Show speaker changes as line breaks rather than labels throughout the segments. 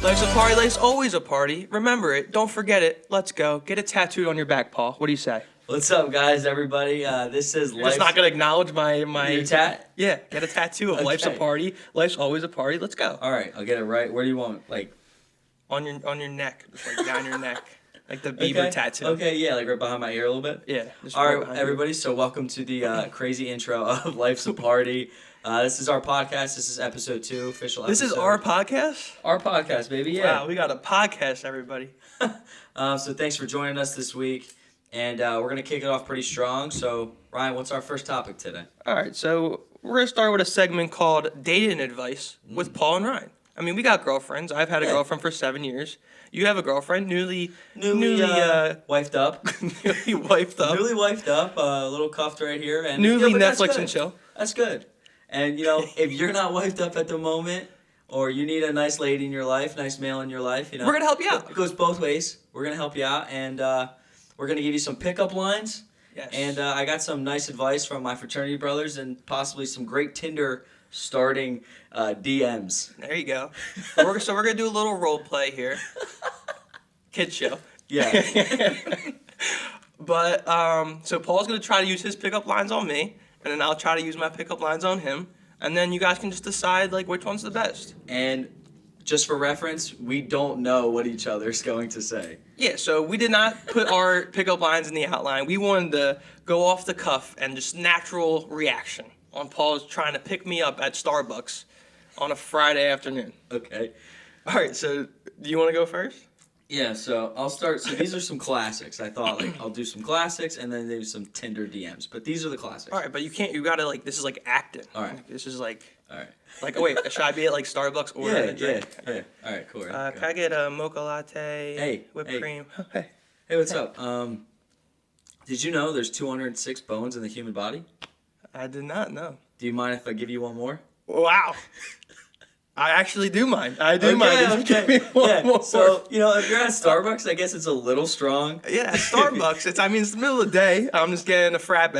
Life's a party, life's always a party. Remember it, don't forget it. Let's go. Get it tattooed on your back, Paul. What do you say?
What's up, guys, everybody? This is
You're just not gonna acknowledge my
Your tat?
Yeah, get a tattoo of life's a
Okay.
party, life's always a party. Let's go.
All right, I'll get it right. Where do you want? Like
On your neck, just like down your neck, like the Bieber tattoo.
Okay, yeah, like right behind my ear a little bit.
Yeah. Just
All right,
behind
everybody. So welcome to the crazy intro of Life's a Party. This is our podcast. This is episode 2, official
you. This
episode.
is our podcast.
Our podcast, baby. Yeah.
Wow, we got a podcast, everybody.
So thanks for joining us this week, and we're gonna kick it off pretty strong. So Ryan, what's our first topic today?
All right, so we're gonna start with a segment called Dating Advice with Paul and Ryan. I mean, we got girlfriends. I've had a girlfriend for 7 years. You have a girlfriend, newly
wifed up.
newly wifed up,
Newly wifed up, a little cuffed right here, and
newly
but that's
Netflix
good.
and chill.
That's good. And if you're not wifed up at the moment, or you need a nice lady in your life, nice male in your life,
We're gonna help you out.
It goes both ways. We're gonna help you out, and we're gonna give you some pickup lines.
Yes.
And I got some nice advice from my fraternity brothers, and possibly some great Tinder starting DMs.
There you go. So we're gonna do a little role play here. Kid show.
Yeah.
But so Paul's gonna try to use his pickup lines on me, and then I'll try to use my pickup lines on him, and then you guys can just decide like which one's the best.
And just for reference, we don't know what each other's going to say.
Yeah. So we did not put our pickup lines in the outline. We wanted to go off the cuff and just natural reaction on Paul's trying to pick me up at Starbucks on a Friday afternoon.
Okay.
All right. So do you want to go first?
Yeah, so I'll start. So these are some classics. I thought I'll do some classics and then maybe some Tinder DMs. But these are the classics.
All right, but you can't. You gotta this is like acting.
All right.
Like, this is like.
All right.
Oh wait, should I be at like Starbucks or
Yeah,
a drink?
yeah. All right, cool.
Can I get a mocha latte?
Hey,
whipped
hey.
cream. Hey.
Hey, what's up? Did you know there's 206 bones in the human body?
I did not know.
Do you mind if I give you one more?
Wow. I actually do mind. I do mind.
Okay,
Just give me one more.
So, if you're at Starbucks, I guess it's a little strong.
Yeah, at Starbucks. It's the middle of the day. I'm just getting a frappe.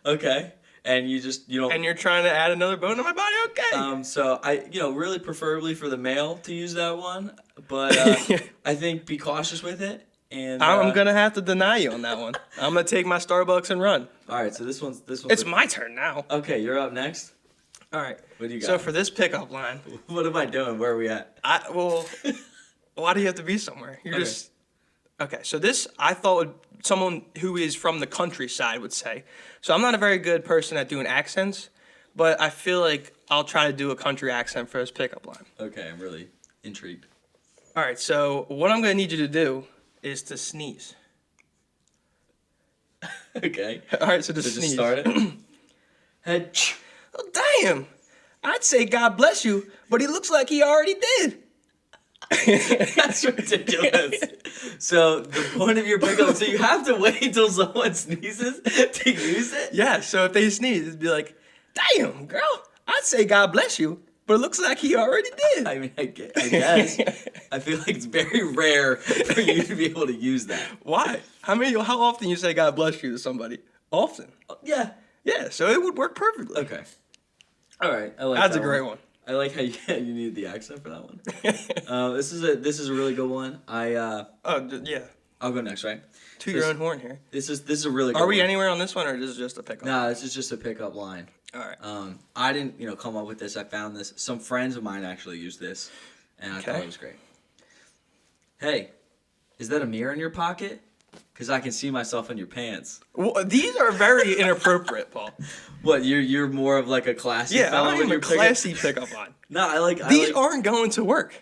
Okay. And you don't.
And you're trying to add another bone to my body? Okay.
So I, really preferably for the male to use that one, but I think be cautious with it. And
I'm gonna have to deny you on that one. I'm gonna take my Starbucks and run.
All right, so this one's.
It's my turn now.
Okay, you're up next.
All right.
What do you got?
So for this pickup line,
What am I doing? Where are we at?
why do you have to be somewhere? You're
Okay.
just okay. So this I thought someone who is from the countryside would say. So I'm not a very good person at doing accents, but I feel like I'll try to do a country accent for this pickup line.
Okay, I'm really intrigued.
All right. So what I'm gonna need you to do is to sneeze.
Okay.
All right. So to
So
sneeze.
just start it. Head.
Oh, damn. I'd say God bless you, but he looks like he already did.
That's ridiculous. So the point of your pickup, so you have to wait until someone sneezes to use it?
Yeah, so if they sneeze, it'd be like, damn, girl, I'd say God bless you, but it looks like he already did.
I mean, I guess. I feel like it's very rare for you to be able to use that.
Why? How often you say God bless you to somebody? Often.
Yeah.
Yeah, so it would work perfectly.
Okay. All right. I like
That's
that
a great one.
I like how you needed the accent for that one. This is a really good one.
Yeah.
I'll go next, right?
To your own horn here.
This is a really good
Are we
one.
anywhere on this one, or this is just a pickup?
No, this is just a pickup line.
All right.
I didn't, come up with this. I found this. Some friends of mine actually used this, and I thought
Okay.
it was great. Hey, is that a mirror in your pocket? Because I can see myself in your pants.
Well, these are very inappropriate, Paul.
What, you're more of like a classy
Yeah,
fellow
I'm
when
a
you're
classy pickup line.
No, I like
These aren't going to work.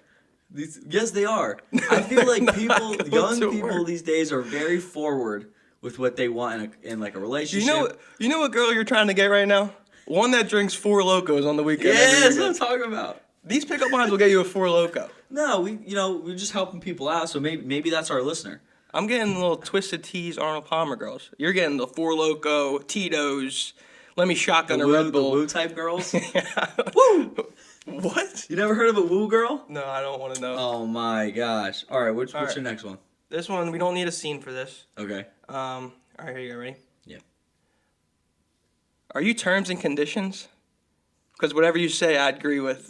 Yes, they are. I feel like
Not
young
going to
people
work.
these days are very forward with what they want in like a relationship.
You know what girl you're trying to get right now? One that drinks 4 Locos on the weekend.
Yeah,
every
that's what I'm
weekend.
talking about.
These pickup lines will get you a 4 Loco.
No, we're just helping people out, so maybe that's our listener.
I'm getting the little Twisted Teas Arnold Palmer girls. You're getting the 4 Loco, Tito's, let me shotgun a Red
The
Bull.
woo type girls. Woo!
What?
You never heard of a woo girl?
No, I don't want to know.
Oh my gosh! All right, what's
right.
your next one?
This one, we don't need a scene for this.
Okay.
All right, here you go. Ready?
Yeah.
Are you terms and conditions? Because whatever you say, I agree with.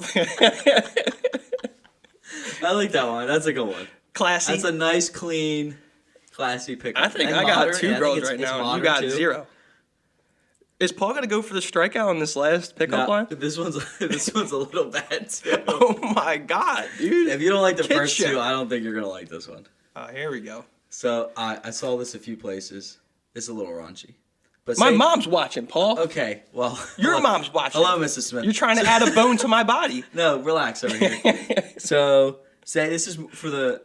I like that one. That's a good one.
Classy.
That's a nice, clean, classy pickup.
I think
And
I got
modern.
2
Yeah, I think
girls
it's-
right
it's
now, and you
modern,
got
too.
0. Is Paul gonna go for the strikeout on this last pickup line?
This one's a little bad too.
Oh my god, dude!
If you don't like the
Kid
first
shit.
2, I don't think you're gonna like this one.
Here we go.
So I saw this a few places. It's a little raunchy. But
My
say-
mom's watching, Paul.
Okay, well.
Your
hello-
mom's watching.
Hello, Mrs. Smith.
You're trying to add a bone to my body.
No, relax over here. So say this is for the,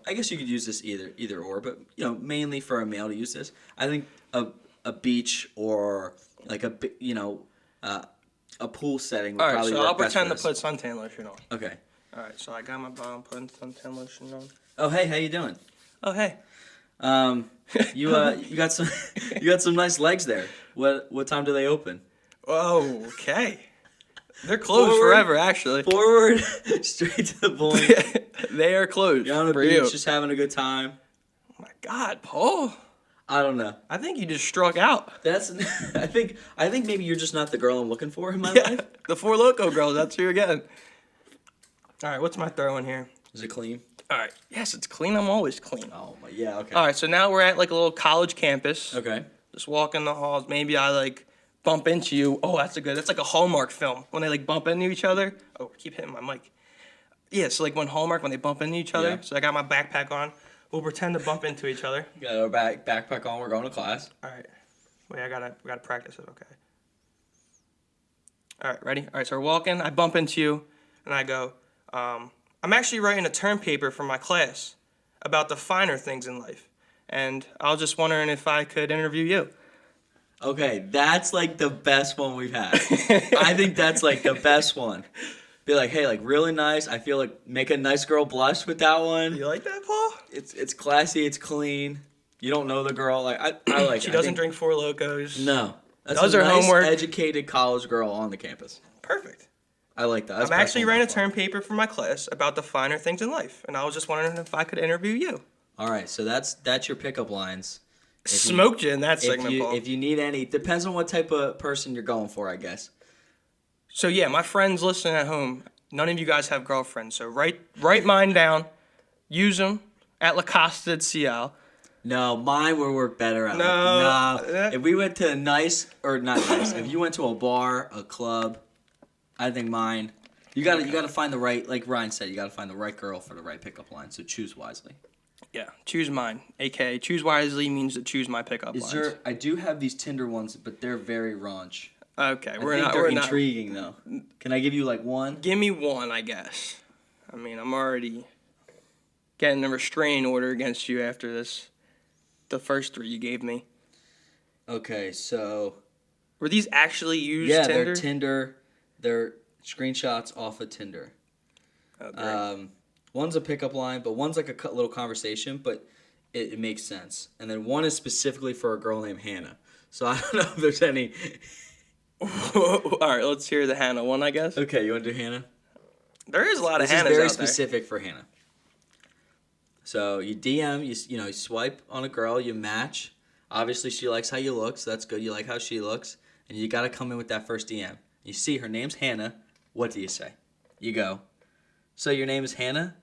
I guess you could use this either or, but mainly for a male to use this. I think a beach or like a pool setting would
All right,
probably
so
work
I'll
best
pretend
for
to
this.
put suntan lotion on.
Okay.
All right, so I got my bomb putting suntan lotion on.
Oh, hey, how you doing?
Oh hey.
You got some nice legs there. What time do they open?
Oh, okay. They're closed
Forward.
forever, actually.
Forward, straight to the point.
They are closed.
You're on the
for
beach,
you.
just having a good time.
Oh my God, Paul.
I don't know.
I think you just struck out.
That's. I think maybe you're just not the girl I'm looking for in my
Yeah,
life.
the 4 Loko girls. That's you again. All right, what's my throw in here?
Is it clean?
All right. Yes, it's clean. I'm always clean.
Oh my. Yeah. Okay.
All right, so now we're at like a little college campus.
Okay.
Just walking the halls. Maybe I like bump into you. Oh, that's like a Hallmark film when they like bump into each other. Oh, I keep hitting my mic. Yeah, so like when they bump into each other.
Yeah.
So I got my backpack on. We'll pretend to bump into each other.
Got our backpack on. We're going to class.
All right. Wait, we gotta practice it. Okay. All right, ready? All right, so we're walking. I bump into you, and I go, I'm actually writing a term paper for my class about the finer things in life, and I was just wondering if I could interview you.
Okay, that's like the best one we've had. I think that's like the best one. Be like, hey, like really nice. I feel like make a nice girl blush with that one.
You like that, Paul?
It's classy. It's clean. You don't know the girl. Like I like.
She
it. I
doesn't
think-
drink 4 Locos.
No. That's
Does
a
her
nice,
homework.
educated college girl on the campus.
Perfect.
I like that. That's
I'm actually
personal
writing a
stuff.
term paper for my class about the finer things in life, and I was just wondering if I could interview you.
All right, so that's your pickup lines. If you-
Smoked you in that segment, Paul.
If you need any, depends on what type of person you're going for, I guess.
So yeah, my friends listening at home, none of you guys have girlfriends, so write mine down, use them at La Costa at CL.
No, mine would work better out.
No.
If we went to a nice or not nice, if you went to a bar, a club, I think mine. You gotta find the right, like Ryan said, you gotta find the right girl for the right pickup line. So choose wisely.
Yeah, choose mine. AKA choose wisely means to choose my pickup lines.
I do have these Tinder ones, but they're very raunch.
Okay,
I
we're
think
not.
they're
We're not.
intriguing though. Can I give you like one?
Give me one, I guess. I mean, I'm already getting a restraining order against you after this. The first 3 you gave me.
Okay, so
Were these actually used
yeah,
Tinder?
they're Tinder. They're screenshots off of Tinder.
Oh, great.
One's a pickup line, but one's like a little conversation, but it makes sense. And then one is specifically for a girl named Hannah. So I don't know if there's any.
All right, let's hear the Hannah one, I guess.
Okay, you want to do Hannah?
There is a lot
This
of
is
Hannahs
very
out
specific for Hannah. So you DM, you swipe on a girl, you match. Obviously, she likes how you look, so that's good. You like how she looks, and you got to come in with that first DM. You see her name's Hannah. What do you say? You go, so your name is Hannah,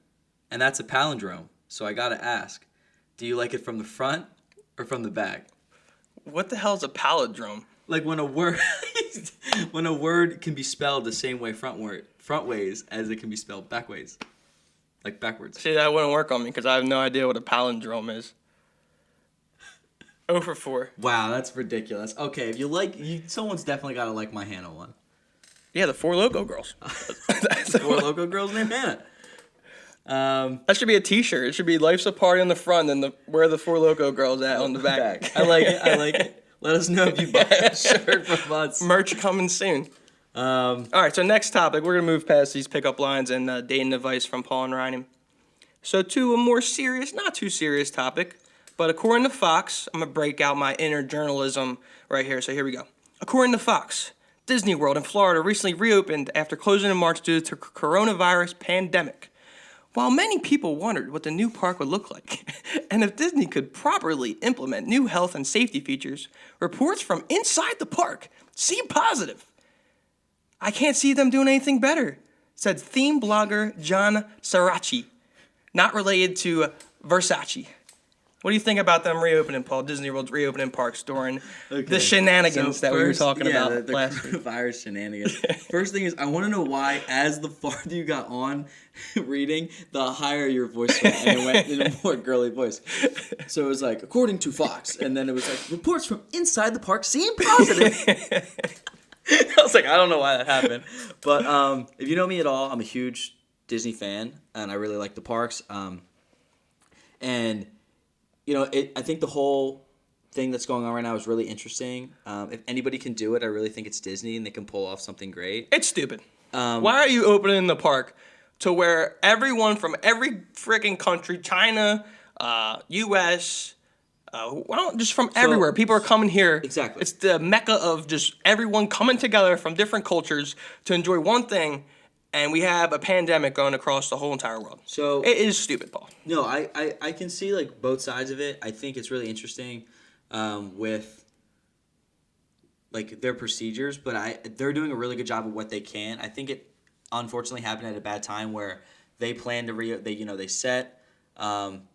and that's a palindrome. So I got to ask, do you like it from the front or from the back?
there. What the hell is a palindrome?
Like when a word can be spelled the same way front ways as it can be spelled back ways. Like backwards.
See, that wouldn't work on me because I have no idea what a palindrome is. 0 for 4.
Wow, that's ridiculous. Okay, if you like, someone's definitely got to like my Hannah one.
Yeah, the 4 Loko girls. That's
4 local girls named Hannah.
That should be a T-shirt. It should be "Life's a party" on the front, and where are the 4 Loko girls at on the back.
I like it. I like it. Let us know if you buy a shirt from us.
Merch coming soon. All right, so next topic. We're gonna move past these pickup lines and dating advice from Paul and Ryan. So to a more serious, not too serious topic, but according to Fox, I'm gonna break out my inner journalism right here. So here we go. According to Fox, Disney World in Florida recently reopened after closing in March due to coronavirus pandemic. While many people wondered what the new park would look like and if Disney could properly implement new health and safety features, reports from inside the park seem positive. I can't see them doing anything better. said theme blogger John Sarachi, not related to Versace. What do you think about them reopening, Paul? Disney World's reopening parks during the shenanigans that we were talking about
the
last week.
coronavirus shenanigans. First thing is, I want to know why, as the farther you got on reading, the higher your voice went, and it went in a more girly voice. So it was like, according to Fox, and then it was like, reports from inside the park seem positive. I was like, I don't know why that happened. But if you know me at all, I'm a huge Disney fan, and I really like the parks. And I think the whole thing that's going on right now is really interesting. If anybody can do it, I really think it's Disney, and they can pull off something great.
It's stupid. Why are you opening the park to where everyone from every freaking country, China, U.S., just from everywhere, people are coming here.
Exactly.
It's the mecca of just everyone coming together from different cultures to enjoy one thing, and we have a pandemic going across the whole entire world.
So
it is stupid, Paul.
No, I can see like both sides of it. I think it's really interesting with like their procedures, but they're doing a really good job of what they can. I think it unfortunately happened at a bad time where they plan to they set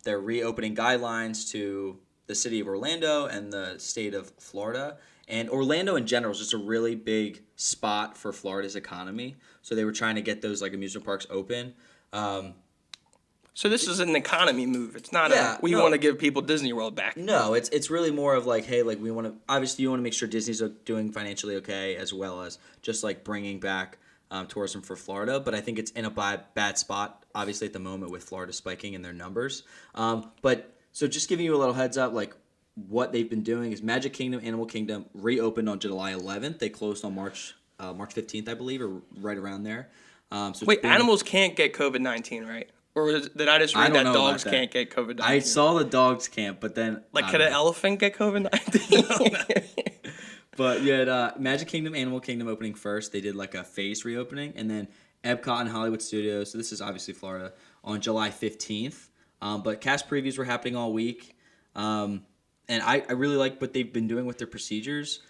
their reopening guidelines to the city of Orlando and the state of Florida. And Orlando in general is just a really big spot for Florida's economy. So they were trying to get those like amusement parks open.
So this is an economy move. It's not we
no.
want to give people Disney World back.
No, it's really more of like, hey, like we want to, obviously you want to make sure Disney's doing financially okay, as well as just like bringing back tourism for Florida. But I think it's in a bad spot, obviously at the moment with Florida spiking in their numbers. But so just giving you a little heads up, like what they've been doing is Magic Kingdom, Animal Kingdom reopened on July 11th. They closed on March 15th, I believe, or right around there.
Wait, animals can't get COVID-19, right? Or did I just read that dogs can't get COVID-19?
I saw the dogs can't, but then...
Like, could an elephant get COVID-19?
But you had Magic Kingdom, Animal Kingdom opening first. They did like a phased reopening. And then Epcot and Hollywood Studios, so this is obviously Florida, on July 15th. But cast previews were happening all week. And I really like what they've been doing with their procedures.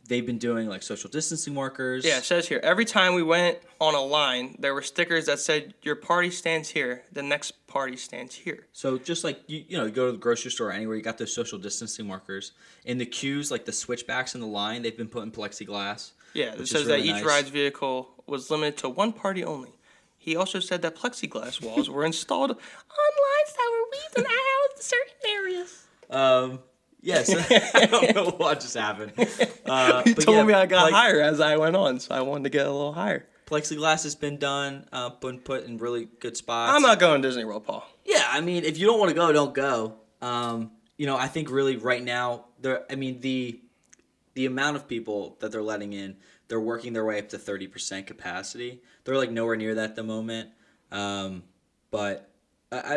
They've been doing like social distancing markers.
Yeah, it says here, every time we went on a line, there were stickers that said, your party stands here, the next party stands here.
So just like, you go to the grocery store or anywhere, you got those social distancing markers. In the queues, like the switchbacks in the line, they've been putting plexiglass.
Yeah, it says really that each ride's vehicle was limited to one party only. He also said that plexiglass walls were installed on lines that were weaved out in certain areas.
Yes, I don't know what just happened.
He told me I got higher as I went on, so I wanted to get a little higher.
Plexiglass has been done, been put in really good spots.
I'm not going to Disney World, Paul.
Yeah, I mean, if you don't want to go, don't go. I think really right now, the amount of people that they're letting in, they're working their way up to 30% capacity. They're like nowhere near that at the moment. But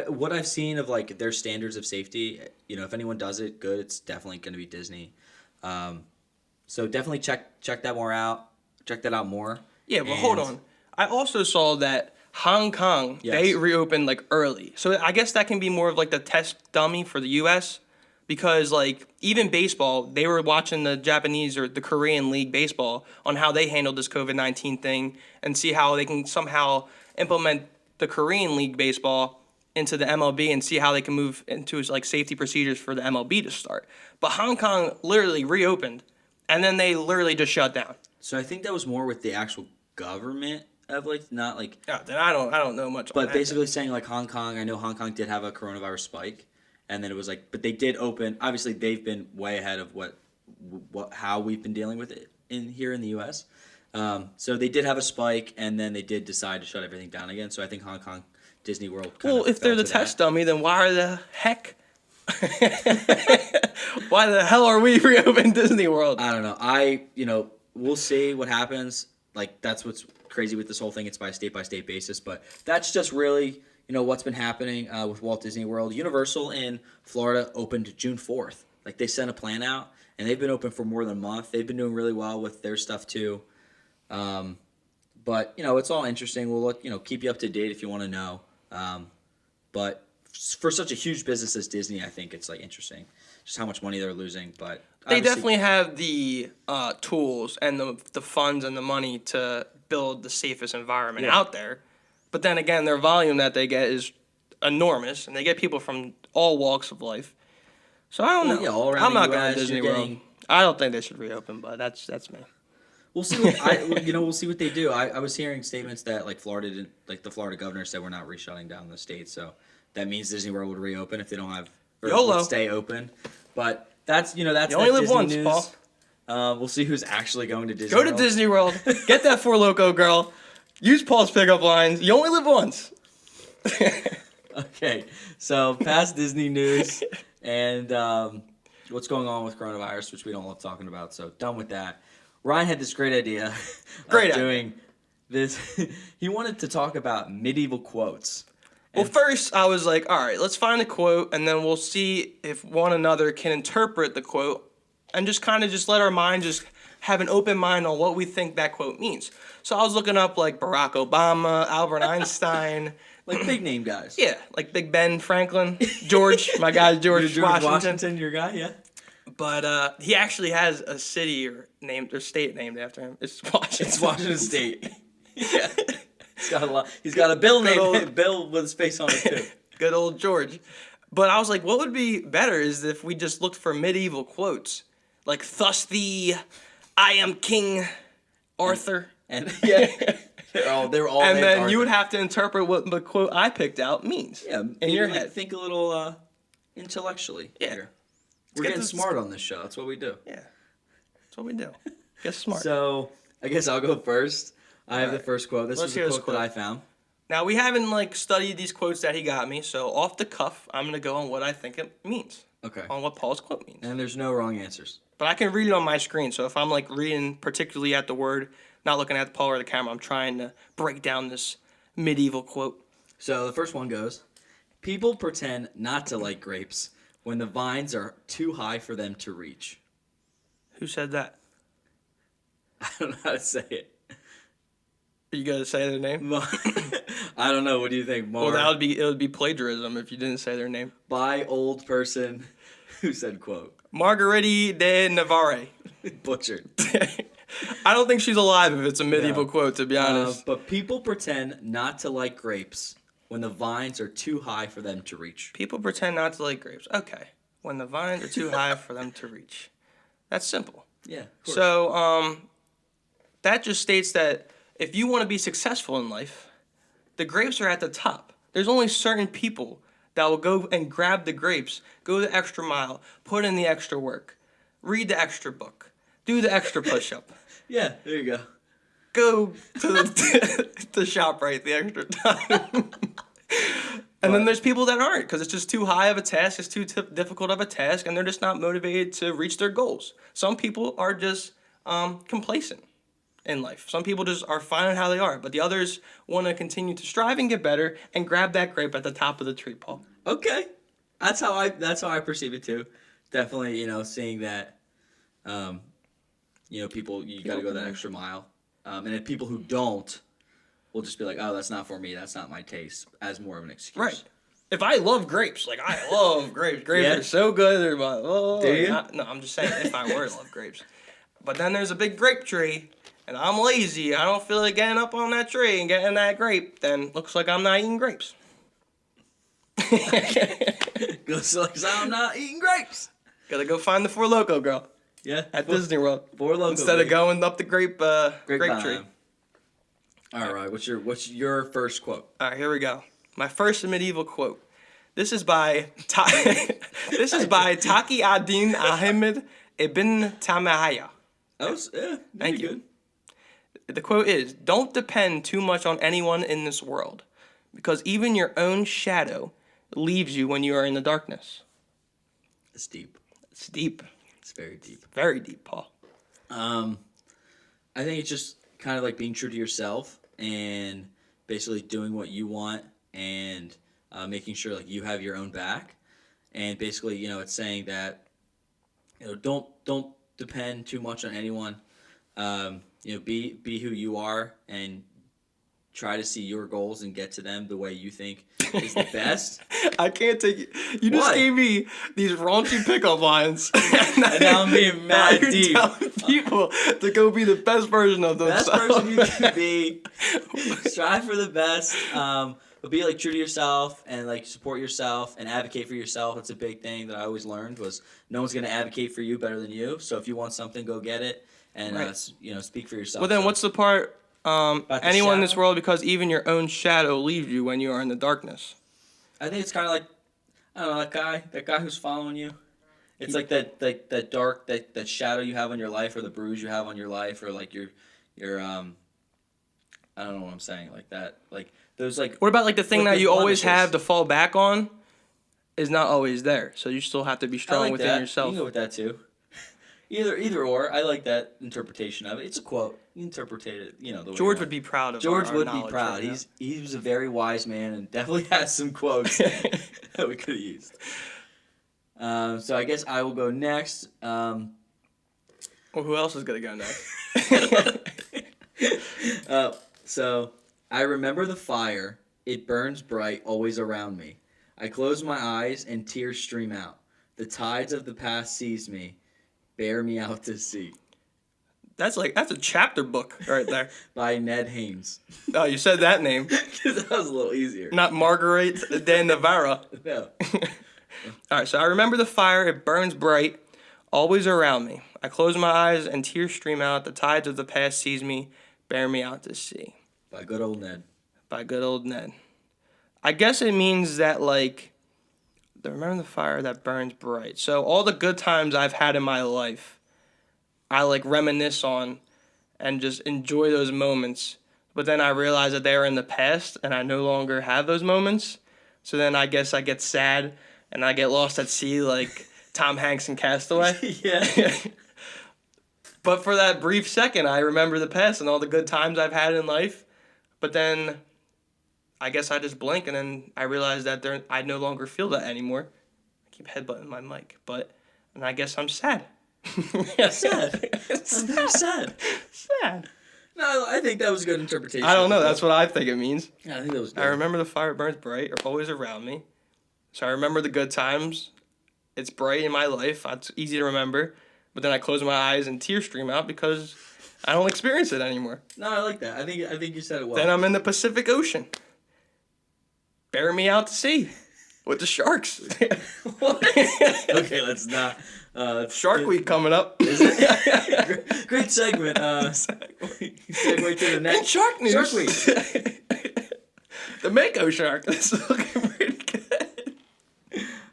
what I've seen of like their standards of safety, if anyone does it good, it's definitely going to be Disney. So definitely check that more out. Check that out more.
Yeah, but hold on. I also saw that Hong Kong, they reopened like early. So I guess that can be more of like the test dummy for the U.S. Because like even baseball, they were watching the Japanese or the Korean League baseball on how they handled this COVID-19 thing and see how they can somehow implement the Korean League baseball into the MLB and see how they can move into like safety procedures for the MLB to start. But Hong Kong literally reopened and then they literally just shut down.
So I think that was more with the actual government of like not like.
Yeah, then I don't know much.
But basically saying like Hong Kong, I know Hong Kong did have a coronavirus spike, and then it was like, but they did open. Obviously, they've been way ahead of how we've been dealing with it here in the U.S. So they did have a spike, and then they did decide to shut everything down again. So I think Hong Kong, Disney World.
Well, if they're the test dummy, then why the hell are we reopening Disney World?
I don't know. We'll see what happens. Like, that's what's crazy with this whole thing. It's by state basis. But that's just really, what's been happening with Walt Disney World. Universal in Florida opened June 4th. Like, they sent a plan out, and they've been open for more than a month. They've been doing really well with their stuff, too. But, it's all interesting. We'll, keep you up to date if you want to know. But for such a huge business as Disney, I think it's, like, interesting just how much money they're losing. But
they definitely have the tools and the funds and the money to build the safest environment
Yeah.
out there. But then again, their volume that they get is enormous, and they get people from all walks of life. So I don't
Well,
know.
yeah, all around
I'm
the
not going
US,
to Disney
you're
World.
getting-
I don't think they should reopen, but that's me.
We'll see what we'll see what they do. I was hearing statements that like Florida didn't, like the Florida governor said we're not re-shutting down the state, so that means Disney World would reopen if they don't have or
YOLO.
would stay open. But that's
You
that
only live
Disney
once,
news.
Paul.
We'll see who's actually going to Disney.
Go to
World.
Disney World. Get that Four Loko girl. Use Paul's pickup lines. You only live once.
Okay, so past Disney news and what's going on with coronavirus, which we don't love talking about. So done with that. Ryan had this great idea.
Great
of
idea.
doing this. He wanted to talk about medieval quotes.
Well, first I was like, all right, let's find a quote, and then we'll see if one another can interpret the quote, and just kind of just let our mind just have an open mind on what we think that quote means. So I was looking up like Barack Obama, Albert Einstein,
Like big name guys.
yeah, like Big Ben Franklin, George, my guy George Washington.
Your guy, yeah.
But he actually has a city or state named after him. It's Washington.
It's Washington State. Yeah. He's got a lot. He's got a Bill
Good
named
old-
Bill with his face on it too.
Good old George. But I was like, what would be better is if we just looked for medieval quotes. Like, thus the I am King Arthur.
And yeah, they're all.
And
named
then
Arthur.
you would have to interpret what the quote I picked out means.
yeah
in
maybe
your
like
head.
think a little intellectually.
Yeah.
Here. We're
get
getting
this-
smart on this show. That's what we do.
Yeah. That's what we do. Get smart.
So I guess I'll go first. I have the
Alright.
first quote. This
Let's
was a
hear this
quote that I found.
Now, we haven't, studied these quotes that he got me, so off the cuff, I'm going to go on what I think it means,
Okay.
on what Paul's quote means.
And there's no wrong answers.
But I can read it on my screen, so if I'm, reading particularly at the word, not looking at Paul or the camera, I'm trying to break down this medieval quote.
So the first one goes, people pretend not to like grapes when the vines are too high for them to reach.
Who said that?
I don't know how to say it.
Are you going to say their name?
I don't know. What do you think? More
Well, it would be plagiarism if you didn't say their name.
by old person who said quote.
Marguerite de Navarre.
Butchered.
I don't think she's alive if it's a medieval
No.
quote, to be honest.
But people pretend not to like grapes when the vines are too high for them to reach.
People pretend not to like grapes. Okay. When the vines are too high for them to reach. That's simple.
Yeah. Of course.
So, that just states that if you want to be successful in life, the grapes are at the top. There's only certain people that will go and grab the grapes, go the extra mile, put in the extra work, read the extra book, do the extra push-up,
yeah, there you go.
go to the shop right the extra time. And then there's people that aren't, because it's just too high of a task, it's too difficult of a task, and they're just not motivated to reach their goals. Some people are just complacent in life. Some people just are fine how they are, but the others want to continue to strive and get better and grab that grape at the top of the tree, Paul.
Okay, that's how I perceive it too. Definitely, seeing that, people you got to go that extra mile, and if people who don't will just be like, oh, that's not for me, that's not my taste, as more of an excuse.
Right. If I love grapes, I love grapes. Grapes
Yeah.
are so good. They're like, oh.
Do you?
No, I'm just saying if I were to love grapes. But then there's a big grape tree, and I'm lazy. I don't feel like getting up on that tree and getting that grape. Then looks like I'm not eating grapes.
Goes like, so I'm not eating grapes.
Gotta go find the Four Loko girl
Yeah,
at Disney World
Four Loko,
instead of
baby.
going up the grape tree.
Grapevine. All right, what's your first quote?
All right, here we go. My first medieval quote. This is by Taqi ad-Din Ahmed ibn Tamayya.
Thank
you. The quote is, "Don't depend too much on anyone in this world, because even your own shadow leaves you when you are in the darkness."
It's deep.
It's deep.
It's very deep.
Very deep, Paul.
I think it's just kind of like being true to yourself and basically doing what you want and making sure you have your own back. And basically, it's saying that don't depend too much on anyone. Be who you are and try to see your goals and get to them the way you think is the best.
I can't take it. You just
What?
gave me these raunchy pickup lines.
And now I'm being mad
you're
deep.
telling people to go be the best version of
Best
themselves.
person you can be. Strive for the best. But be like true to yourself and like support yourself and advocate for yourself. That's a big thing that I always learned was no one's gonna advocate for you better than you. So if you want something, go get it and
Right.
speak for yourself.
Well, then
So,
what's the part?
the
Anyone in this
shadow?
world, because even your own shadow leaves you when you are in the darkness.
I think it's kind of like I don't know that guy who's following you. It's like that dark that shadow you have on your life or the bruise you have on your life or like your I don't know what I'm saying like that like those like
What about like the thing
Like
that
those
you always
blemishes.
have to fall back on is not always there. So you still have to be
I
strong
like
within
that.
yourself.
You can go with that too. Either or. I like that interpretation of it. It's a quote. You interpret it. The way
George
you
would be proud of
George
our
would be
knowledge
proud.
right now.
He was a very wise man and definitely has some quotes that we could have used. So I guess I will go next.
Well, who else is gonna go next?
So I remember the fire. It burns bright, always around me. I close my eyes and tears stream out. The tides of the past seize me, bear me out to sea.
That's a chapter book right there.
By Ned Haynes.
Oh, you said that name,
Because that was a little easier.
not Marguerite de Navarra.
No.
All right, so I remember the fire. It burns bright, always around me. I close my eyes and tears stream out. The tides of the past seize me, bear me out to sea.
By good old Ned.
By good old Ned. I guess it means that remember the fire that burns bright. So all the good times I've had in my life, I reminisce on and just enjoy those moments. But then I realize that they are in the past and I no longer have those moments. So then I guess I get sad and I get lost at sea like Tom Hanks in Castaway.
Yeah.
But for that brief second, I remember the past and all the good times I've had in life. But then I guess I just blink and then I realize that I no longer feel that anymore. I keep headbutting my mic, and I guess I'm sad.
Sad. I'm very sad.
Sad.
No, I think that was a good interpretation.
I don't know. That's what I think it means.
Yeah, I think that was good.
I remember the fire burns bright or always around me. So I remember the good times. It's bright in my life. It's easy to remember. But then I close my eyes and tears stream out because I don't experience it anymore.
No, I like that. I think you said it well.
Then I'm in the Pacific Ocean. Bear me out to sea with the sharks.
What? Okay, let's not.
Shark Week coming up.
Is it? Great segment. Segue to the next.
Shark news.
Shark Week.
The Mako shark. This is looking pretty good.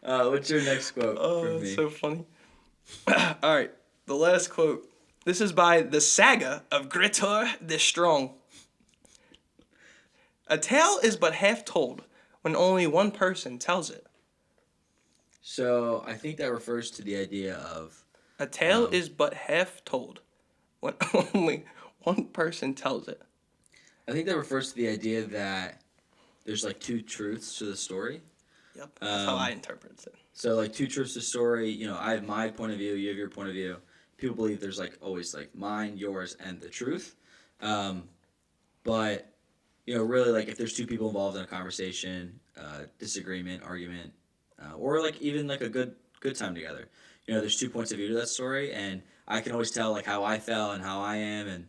What's your next quote
Oh,
from
that's
me?
so funny. All right, the last quote. This is by the Saga of Grettir the Strong. A tale is but half told when only one person tells it.
So I think that refers to the idea of
A tale is but half told when only one person tells it.
I think that refers to the idea that there's like two truths to the story.
Yep, that's how I interpret it.
So like two truths to the story. I have my point of view. You have your point of view. People believe there's always mine, yours, and the truth. But really if there's two people involved in a conversation, disagreement, argument, or even a good time together. There's 2 points of view to that story, and I can always tell how I felt and how I am and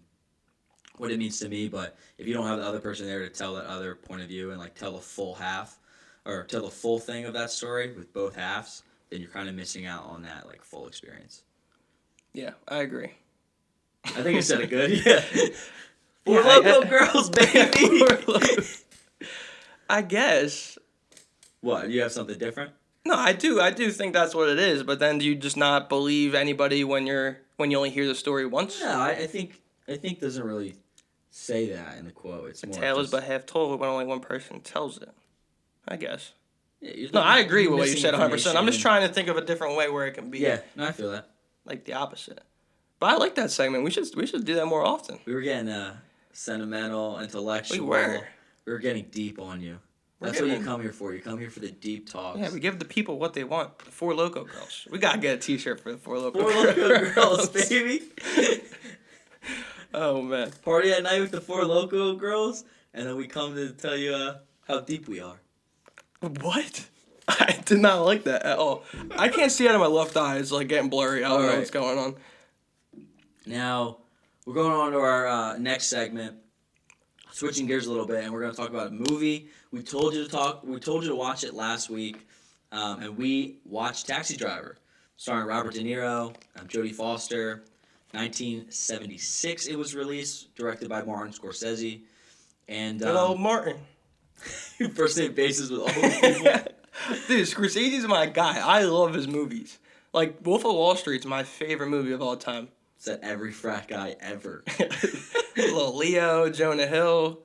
what it means to me. But if you don't have the other person there to tell that other point of view and tell the full half or tell the full thing of that story with both halves, then you're kind of missing out on that full experience.
Yeah, I agree.
I think I said it good. Yeah. Four
Yeah,
Loko girls, baby.
I guess.
What? You have something different?
No, I do think that's what it is. But then, do you just not believe anybody when you only hear the story once?
No, I think doesn't really say that in the quote. It's
A
more
tale is
just-
but half told when only one person tells it. I guess.
Yeah, you're
No, I agree with what you
missing
said 100%. I'm just
information.
trying to think of a different way where it can be
Yeah, no, I feel that.
the opposite. But I like that segment. We should do that more often.
We were getting sentimental, intellectual.
We were.
We were getting deep on you.
We're
That's what you
getting-
come here for. You come here for the deep talks.
Yeah, we give the people what they want. The 4 Loko girls. We gotta get a T-shirt for the 4 Loko
Four Loko girls, baby.
Oh man.
Party at night with the Four Loko girls. and then we come to tell you how deep we are.
What? I did not like that at all. I can't see out of my left eye. It's like getting blurry. I don't know
Alright.
what's going on.
Now, we're going on to our next segment. Switching gears a little bit, and we're going to talk about a movie. We told you to watch it last week, and we watched Taxi Driver, starring Robert De Niro, Jodie Foster. 1976 it was released, directed by Martin Scorsese. And
Good old Martin.
first name basis with all the people.
Dude, Scorsese's my guy. I love his movies. Like, Wolf of Wall Street's my favorite movie of all time.
Said every frat guy ever.
Little Leo, Jonah Hill,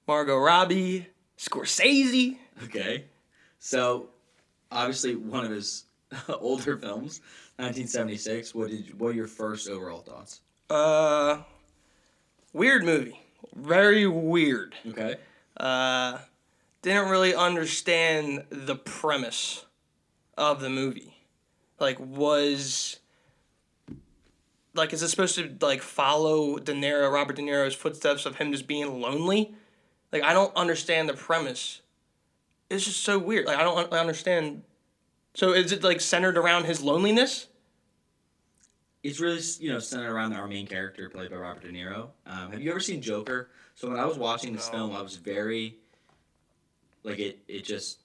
Margot Robbie, Scorsese.
Okay. So, obviously, one of his older films, 1976. What are your first overall thoughts?
Weird movie. Very weird.
Okay.
Didn't really understand the premise of the movie. Like, is it supposed to, like, follow Robert De Niro's footsteps of him just being lonely? Like, I don't understand the premise. It's just so weird. Like, I don't understand. So is it, like, centered around his loneliness?
It's really, centered around our main character, played by Robert De Niro. Have you ever seen Joker? So when I was watching this film, I was very, like, it just,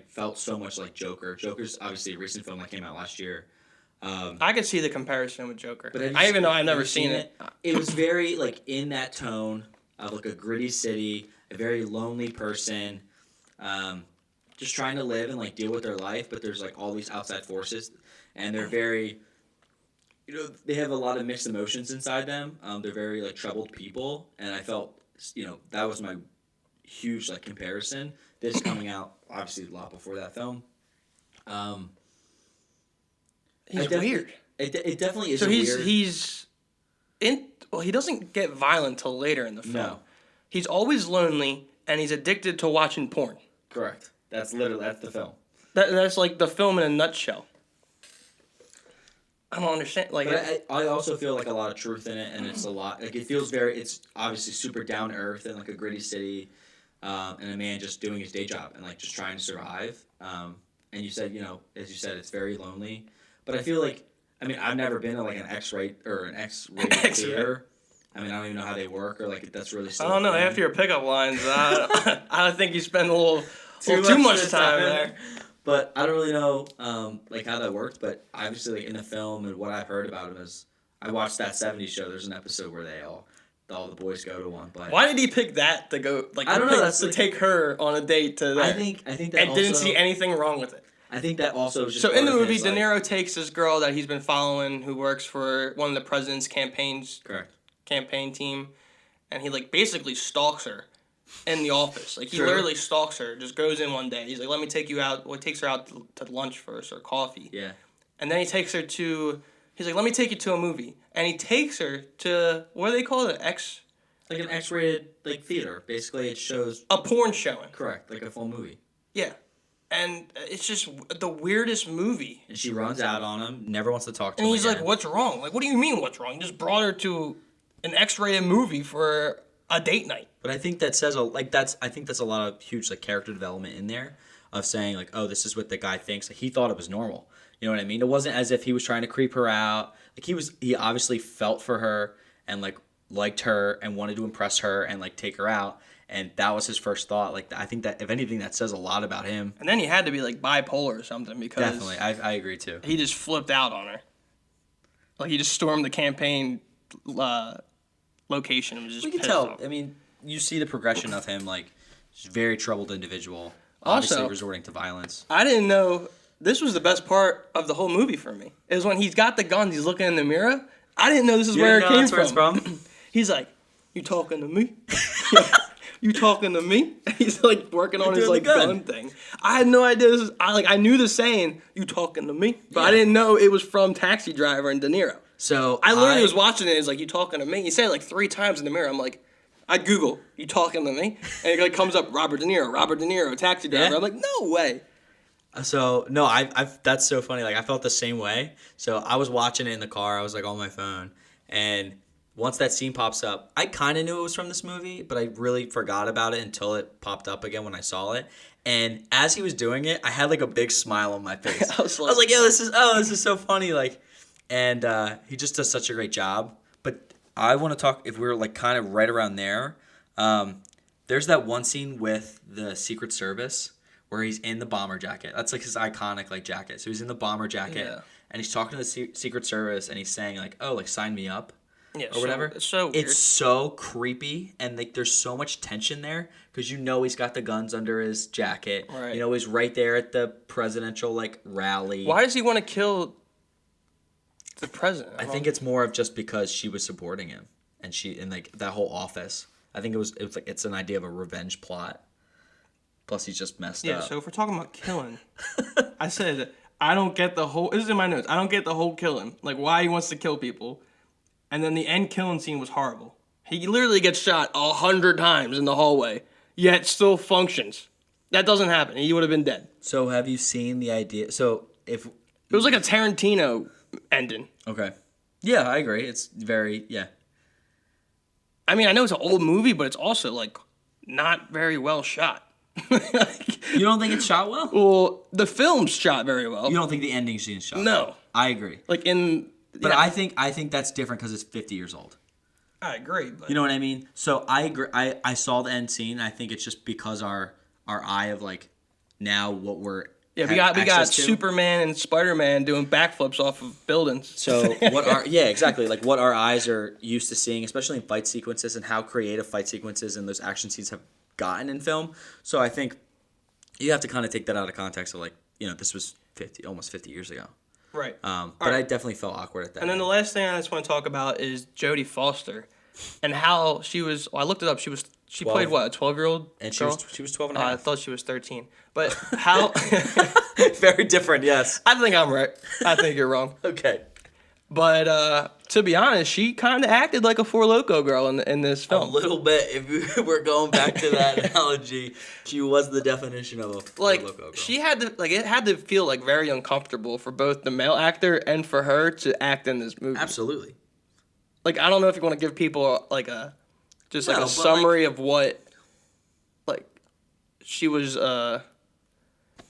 felt so much like Joker. Joker's obviously a recent film that came out last year.
I could see the comparison with Joker.
But
Even though I've never seen it.
It was very, like, in that tone of, like, a gritty city, a very lonely person, just trying to live and, like, deal with their life, but there's, like, all these outside forces, and they're very, they have a lot of mixed emotions inside them. They're very, like, troubled people, and I felt, that was my huge, like, comparison. This coming out, obviously, a lot before that film.
He's weird.
It definitely is.
So
weird.
he doesn't get violent till later in the film.
No.
He's always lonely and he's addicted to watching porn.
Correct. That's the film.
That's like the film in a nutshell. I don't understand. Like,
but I also feel like a lot of truth in it, and it's a lot. Like, it feels it's obviously super down to earth and like a gritty city, and a man just doing his day job and like just trying to survive. And you said, as you said, it's very lonely. But I feel like, I've never been to like an X-rated theater. I don't even know how they work, or like if that's really.
I don't know. After your pickup lines, I think you spend a little too much time there.
But I don't really know like how that worked. But obviously, like in the film and what I've heard about him is, I watched that '70s show. There's an episode where all the boys go to one. But
why did he pick that to go? Like,
I don't know. That's
to take her on a date to that.
I think that
and didn't see anything wrong with it.
I think that also is just
so in the movie,
his,
De Niro takes this girl that he's been following, who works for one of the president's campaign team, and he like basically stalks her in the office. Like, he literally stalks her. Just goes in one day. He's like, "Let me take you out." Well, he takes her out to lunch first or coffee.
Yeah.
And then he takes her to. He's like, "Let me take you to a movie," and he takes her to, what do they call it?
Like an X-rated like theater. Basically, it shows
a porn showing.
Correct, like a full movie.
Yeah. And it's just the weirdest movie.
And she runs out on him, never wants to talk to him.
And he's
again.
like, "What's wrong? Like, what do you mean, what's wrong? You just brought her to an X-rated movie for a date night."
But I think that says I think that's a lot of huge like character development in there of saying like, oh, this is what the guy thinks. Like, he thought it was normal. You know what I mean? It wasn't as if he was trying to creep her out. Like, he obviously felt for her and like liked her and wanted to impress her and like take her out. And that was his first thought. Like, I think that if anything, that says a lot about him.
And then he had to be like bipolar or something, because
definitely, I agree too.
He just flipped out on her. Like, he just stormed the campaign location and was just.
We can
pissed
tell.
off.
You see the progression of him. Like, he's a very troubled individual.
Also,
obviously resorting to violence.
I didn't know this was the best part of the whole movie for me. Is when he's got the guns, he's looking in the mirror. I didn't know this is where it came from. He's like, "You talking to me? You talking to me?" He's like working on his like gun thing. I had no idea this was. I knew the saying, "You talking to me," but I didn't know it was from Taxi Driver and De Niro.
So
I literally was watching it. It's like, "You talking to me?" He said it like 3 times in the mirror. I'm like, I Google, "You talking to me?" And it like comes up Robert De Niro, Taxi Driver.
Yeah.
I'm like, no way.
So no, I've that's so funny. Like, I felt the same way. So I was watching it in the car. I was like on my phone, and once that scene pops up, I kind of knew it was from this movie, but I really forgot about it until it popped up again when I saw it. And as he was doing it, I had like a big smile on my face. I was like, yo, this is so funny. Like, and he just does such a great job. But I want to talk, if we're like kind of right around there, there's that one scene with the Secret Service where he's in the bomber jacket. That's like his iconic like jacket. So he's in the bomber jacket and he's talking to the Secret Service and he's saying like, oh, like sign me up.
Yeah,
Or whatever.
It's so weird.
It's so creepy, and like there's so much tension there because he's got the guns under his jacket.
Right.
He's right there at the presidential like rally.
Why does he want to kill the president?
I think it's more of just because she was supporting him, and like that whole office. I think it was like it's an idea of a revenge plot. Plus, he's just messed up.
Yeah. So if we're talking about killing, I said I don't get the whole. This is in my notes. I don't get the whole killing. Like why he wants to kill people. And then the end killing scene was horrible. He literally gets shot 100 times in the hallway, yet still functions. That doesn't happen. He would have been dead.
So have you seen the idea? So if
It was like a Tarantino ending.
okay, yeah, I agree. It's very
I mean, I know it's an old movie, but it's also like not very well shot.
You don't think it's shot well?
Well, the film's shot very well.
You don't think the ending scene is shot?
No.
well? I agree.
Like in.
But
yeah,
I think that's different because it's 50 years old.
I agree. But
You know what I mean? So I agree. I saw the end scene. I think it's just because our eye of like now what we're
yeah, we got Superman and Spider-Man doing backflips off of buildings.
So exactly like what our eyes are used to seeing, especially in fight sequences and how creative fight sequences and those action scenes have gotten in film. So I think you have to kind of take that out of context of like this was almost 50 years ago.
Right.
But I definitely felt awkward at that.
And then the last thing I just want to talk about is Jodie Foster, and how she was. Well, I looked it up. She
12.
played what, a 12-year-old
And
girl?
she was 12 and a
I
half.
thought she was 13. But how?
Very different, yes.
I think I'm right. I think you're wrong.
Okay.
But to be honest, she kind of acted like a Four Loko girl in this
A
film.
little bit. If we're going back to that analogy, she was the definition of a
Like
loco girl.
she had to it had to feel like very uncomfortable for both the male actor and for her to act in this movie.
Absolutely.
Like I don't know if you want to give people like a summary of what like she was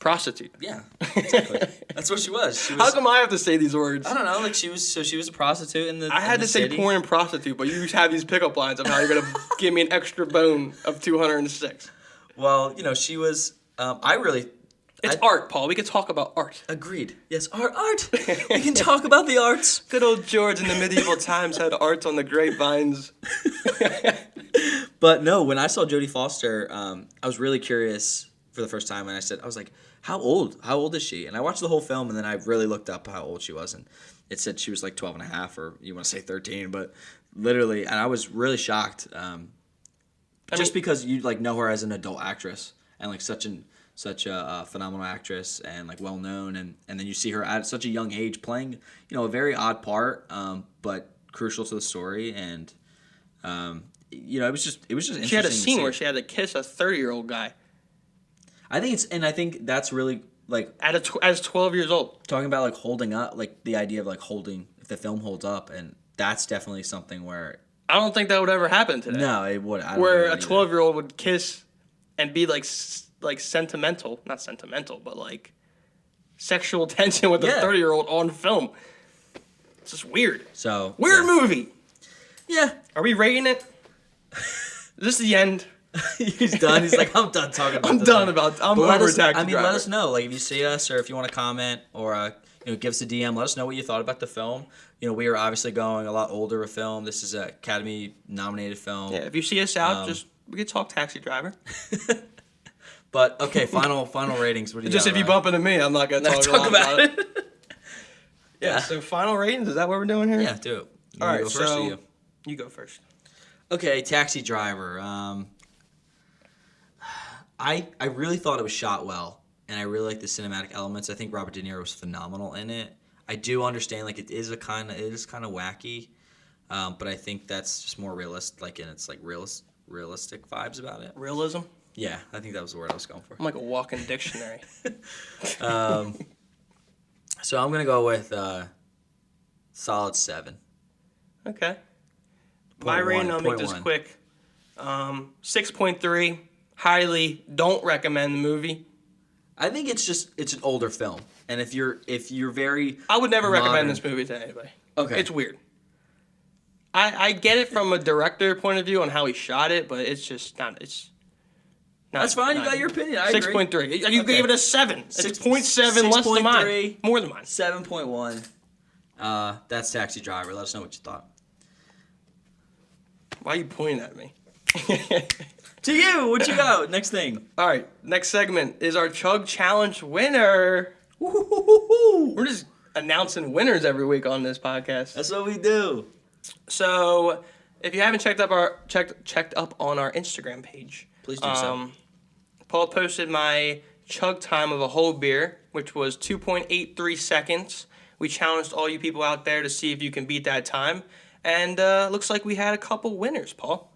prostitute.
Yeah, exactly. That's what she was. She was.
How come I have to say these words?
I don't know. Like she was a prostitute in the.
I had to say porn and prostitute, but you have these pickup lines of how you're gonna give me an extra bone of 206.
Well, she was.
It's art, Paul. We could talk about art.
Agreed. Yes, art. We can talk about the arts.
Good old George in the medieval times had art on the grapevines.
But no, when I saw Jodie Foster, I was really curious for the first time, and I was like, how old is she? And I watched the whole film, and then I really looked up how old she was, and it said she was like 12 and a half, or you want to say 13, but literally, and I was really shocked, because you like know her as an adult actress, and like such a phenomenal actress, and like well known, and then you see her at such a young age playing, a very odd part, but crucial to the story, and it was just interesting.
She had a
to
scene
see.
where she had to kiss a 30-year-old guy.
I think that's really like
as 12 years old.
talking about like holding up, like the idea of like holding if the film holds up, and that's definitely something where
I don't think that would ever happen today.
no, it would. I don't
Where
think
a
it would either.
12-year-old would kiss and be like sentimental, not sentimental, but like sexual tension with a
Yeah.
30-year-old on film. It's just weird.
So
Weird
yeah.
movie.
Yeah,
Are we rating it? Is this the end?
he's done. He's like, I'm done talking about
I'm
this.
done about. I'm
But
over Taxi
let
Driver.
us know. Like if you see us, or if you want to comment, or give us a DM. Let us know what you thought about the film. We are obviously going a lot older of a film. This is an Academy nominated film.
Yeah, if you see us out, we could talk Taxi Driver.
But okay, final ratings. What do you
Just
got,
if you
Ryan?
bump into me, I'm not gonna
Let's
talk
talk about it.
Yeah. So final ratings. Is that what we're doing here?
Yeah, do it. You
All
wanna
right.
go first, or
So
you?
you go first.
Okay, Taxi Driver. I really thought it was shot well, and I really like the cinematic elements. I think Robert De Niro was phenomenal in it. I do understand like it is kind of wacky, but I think that's just more realistic, like in its like realistic vibes about it.
Realism.
Yeah, I think that was the word I was going for.
I'm like a walking dictionary.
So I'm gonna go with solid 7.
Okay. My rating, I'll make this
0.1.
quick. 6.3. Highly don't recommend the movie.
I think it's an older film, and if you're very
I would never recommend
modern-
this movie to anybody.
Okay.
It's weird. I get it from a director point of view on how he shot it, but it's just not. It's not,
That's fine. You
not-
got your opinion. I agree.
6.3. You gave it a 7. 6.7 less than mine.
6.3.
More than mine.
7.1. That's Taxi Driver. Let us know what you thought.
Why are you pointing at me?
To you, what you got? Next thing.
All right, next segment is our Chug Challenge winner.
Woo-hoo-hoo-hoo-hoo.
We're just announcing winners every week on this podcast.
That's what we do.
So, if you haven't checked up on our Instagram page,
Please do so.
Paul posted my chug time of a whole beer, which was 2.83 seconds. We challenged all you people out there to see if you can beat that time, and looks like we had a couple winners, Paul.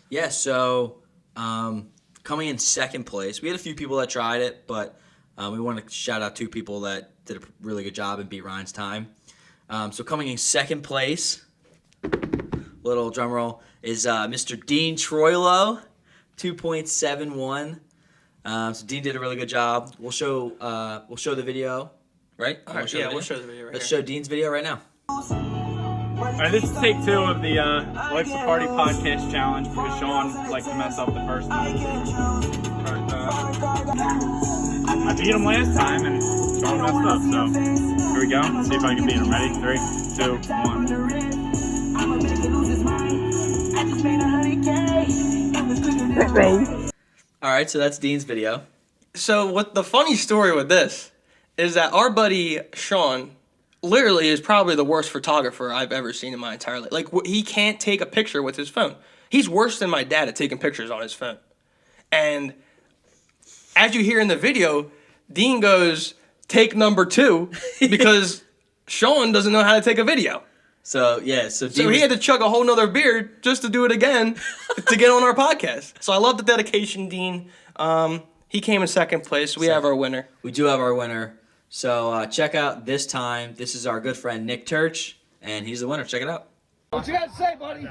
Yeah, so coming in second place, we had a few people that tried it, but we want to shout out 2 people that did a really good job and beat Ryan's time. So coming in second place, little drum roll, is Mr. Dean Troilo, 2.71. So Dean did a really good job. We'll show the video, right?
All right, yeah, we'll show the video right
Let's
here.
show Dean's video right now.
All right, this is take 2 of the Life's a Party podcast challenge because Sean liked to mess up the first one. But, I beat him last time and Sean messed up, so here we go. Let's see if I can beat him. Ready? 3, 2, 1.
All right, so that's Dean's video.
So, what the funny story with this is that our buddy Sean literally is probably the worst photographer I've ever seen in my entire life. Like, he can't take a picture with his phone. He's worse than my dad at taking pictures on his phone. And as you hear in the video, Dean goes, take number 2, because Sean doesn't know how to take a video.
So yeah, so Dean
So he
was-
had to chug a whole nother beer just to do it again to get on our podcast. So I love the dedication, Dean. He came in second place. We have our winner.
we do have our winner. So check out this time. This is our good friend Nick Turch, and he's the winner. Check it out.
What you got to say, buddy?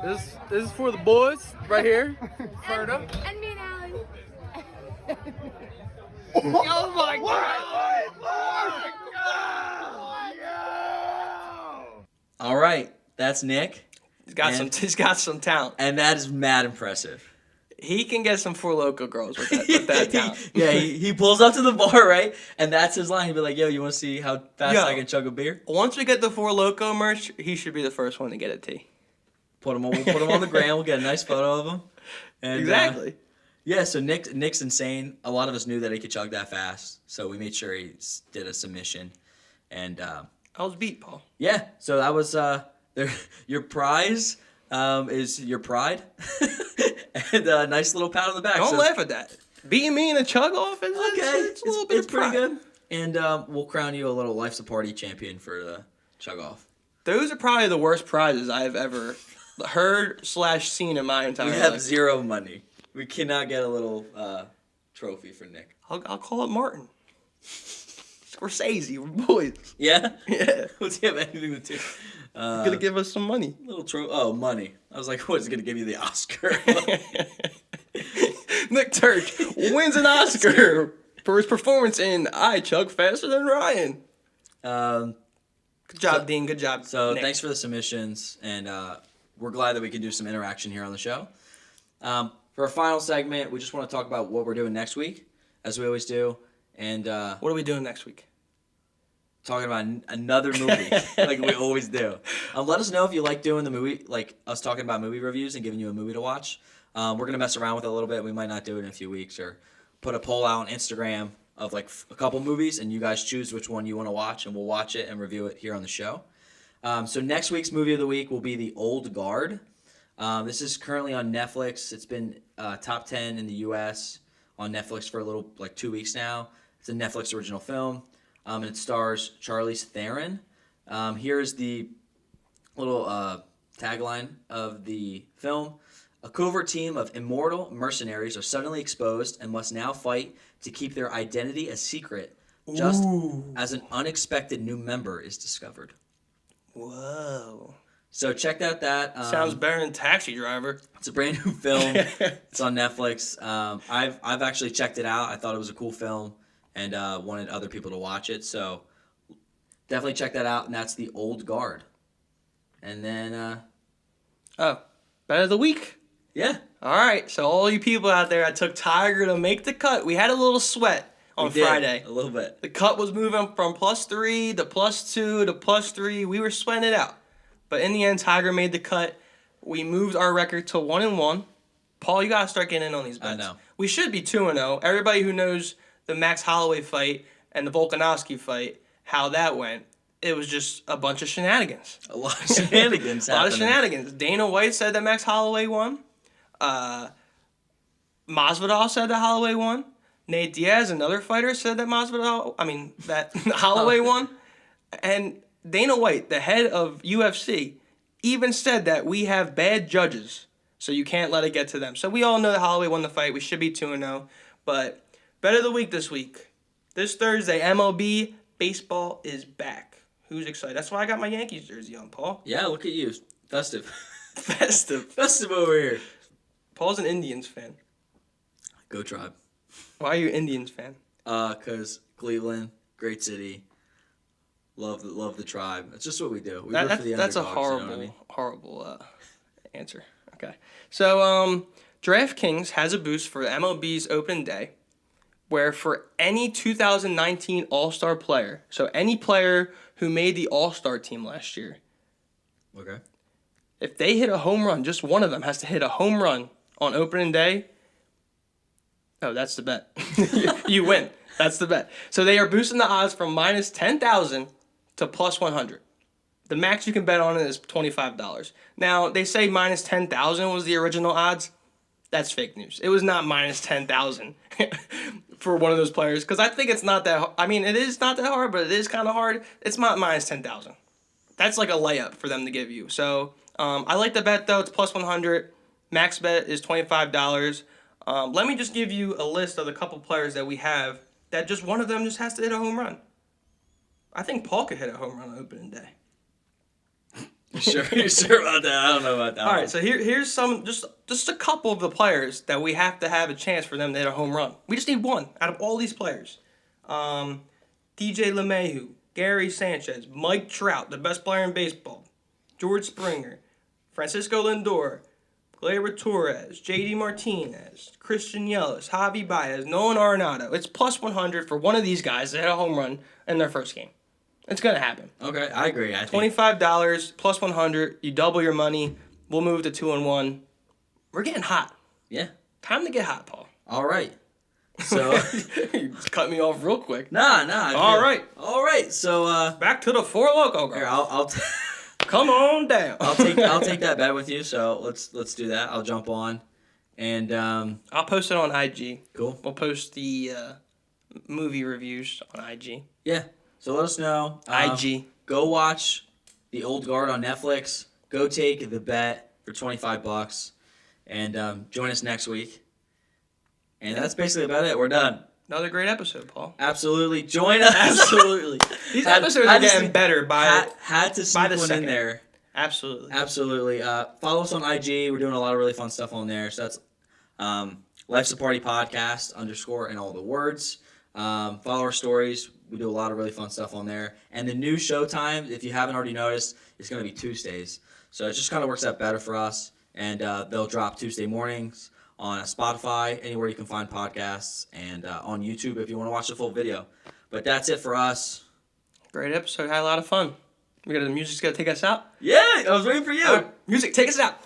This is for the boys right here. Ferda.
And me and Alan.
Oh my God!
All right, that's Nick,
He's got some talent.
and that is mad impressive.
He can get some Four Loko girls with that talent.
Yeah, he pulls up to the bar, right? And that's his line. He'd be like, yo, you want to see how fast
Yo.
I can chug a beer?
Once we get the Four Loko merch, he should be the first one to get a tee.
We'll put him on the gram. We'll get a nice photo of him. And,
Exactly.
Yeah, so Nick's insane. A lot of us knew that he could chug that fast, so we made sure he did a submission. And
I was beat, Paul.
yeah, so that was your prize is your pride, and a nice little pat on the back.
Don't
So-
laugh at that. Beating me in a chug off is it's a little bit
it's
of
pretty
pride.
good. And we'll crown you a little Life's a Party champion for the chug off.
Those are probably the worst prizes I've ever heard / seen in my entire
We have
life.
0 money. We cannot get a little trophy for Nick.
I'll call it Martin. Scorsese, we're boys.
Yeah?
Yeah.
Does he have anything to do?
Gonna give us some money.
Oh, money. I was like, what, is it going to give you the Oscar?
Nick Turch wins an Oscar for his performance in I Chug Faster Than Ryan. Good job, Dean. Good job.
So
Nick.
thanks for the submissions, and we're glad that we can do some interaction here on the show. For our final segment, we just want to talk about what we're doing next week, as we always do, and
What are we doing next week?
talking about another movie, like we always do. Let us know if you like doing the movie, like us talking about movie reviews and giving you a movie to watch. We're going to mess around with it a little bit. We might not do it in a few weeks, or put a poll out on Instagram of like a couple movies, and you guys choose which one you want to watch, and we'll watch it and review it here on the show. So next week's movie of the week will be The Old Guard. This is currently on Netflix. It's been top 10 in the U.S. on Netflix for a little, like 2 weeks now. It's a Netflix original film, and it stars Charlize Theron. Here's the little tagline of the film. A covert team of immortal mercenaries are suddenly exposed and must now fight to keep their identity a secret, just as an unexpected new member is discovered.
Whoa.
So check out that.
Sounds better than Taxi Driver.
It's a brand new film. It's on Netflix. I've actually checked it out. I thought it was a cool film and wanted other people to watch it. So definitely check that out. And that's The Old Guard. And then,
Oh, bet of the week.
yeah.
All right, so all you people out there that took Tiger to make the cut, we had a little sweat on
We did,
Friday.
a little bit.
The cut was moving from +3 to +2 to +3. We were sweating it out. But in the end, Tiger made the cut. We moved our record to 1-1. Paul, you got to start getting in on these bets.
I know.
We should be 2-0. Everybody who knows the Max Holloway fight and the Volkanovski fight, how that went, it was just a bunch of shenanigans.
A lot of shenanigans
A lot of
happening.
shenanigans. Dana White said that Max Holloway won. Masvidal said that Holloway won. Nate Diaz, another fighter, said that that Holloway won. And Dana White, the head of UFC, even said that we have bad judges, so you can't let it get to them. So we all know that Holloway won the fight. We should be 2-0. But bet of the week this week. This Thursday, MLB baseball is back. Who's excited? That's why I got my Yankees jersey on, Paul.
Yeah, look at you. Festive.
Festive.
Festive over here.
Paul's an Indians fan.
Go Tribe.
Why are you an Indians fan?
Because Cleveland, great city. Love the Tribe. It's just what we do. We root for the
That's a
underdogs,
horrible,
you know what I mean?
horrible answer. Okay. So, DraftKings has a boost for MLB's open day, where for any 2019 All-Star player, so any player who made the All-Star team last year,
Okay.
if they hit a home run, just one of them has to hit a home run on opening day. Oh, that's the bet. You win. That's the bet. So they are boosting the odds from -10,000 to +100. The max you can bet on it is $25. Now, they say -10,000 was the original odds. That's fake news. It was not -10,000 for one of those players, because I think it's not that. I mean, it is not that hard, but it is kind of hard. It's not -10,000. That's like a layup for them to give you. So I like the bet though. It's +100. Max bet is $25. Let me just give you a list of the couple players that we have that just one of them just has to hit a home run. I think Paul could hit a home run on opening day.
You sure about that? I don't know about that.
All right, so here's some just a couple of the players that we have to have a chance for them to hit a home run. We just need one out of all these players. DJ LeMahieu, Gary Sanchez, Mike Trout, the best player in baseball, George Springer, Francisco Lindor, Gleyber Torres, JD Martinez, Christian Yelich, Javi Baez, Nolan Arenado. It's +100 for one of these guys to hit a home run in their first game. It's going to happen.
Okay, I agree. I think
$25 +100. You double your money. We'll move to 2-1. We're getting hot.
yeah.
Time to get hot, Paul.
All right. So
You just cut me off real quick.
nah.
All right.
So
Back to the Four Loko
here,
girl. Come on down.
I'll take that bet with you. So let's do that. I'll jump on, and
I'll post it on IG.
cool.
We'll post the movie reviews on IG.
Yeah. So let us know.
IG.
Go watch The Old Guard on Netflix. Go take the bet for $25, and join us next week. And that's basically about it. We're done.
Another great episode, Paul.
Absolutely. Join us.
Absolutely. These
Had-
episodes
had
are
to
getting
sneak-
better by
Had to sneak
the
one in
second.
there.
Absolutely.
Absolutely. Follow us on IG. We're doing a lot of really fun stuff on there. So that's Life's a Party Podcast _ and all the words. Follow our stories. We do a lot of really fun stuff on there. And the new show time, if you haven't already noticed, is going to be Tuesdays. So it just kind of works out better for us. And they'll drop Tuesday mornings on Spotify, anywhere you can find podcasts, and on YouTube if you want to watch the full video. But that's it for us.
Great episode. Had a lot of fun. The music's got to take us out.
Yeah, I was waiting for you.
All right, music, take us out.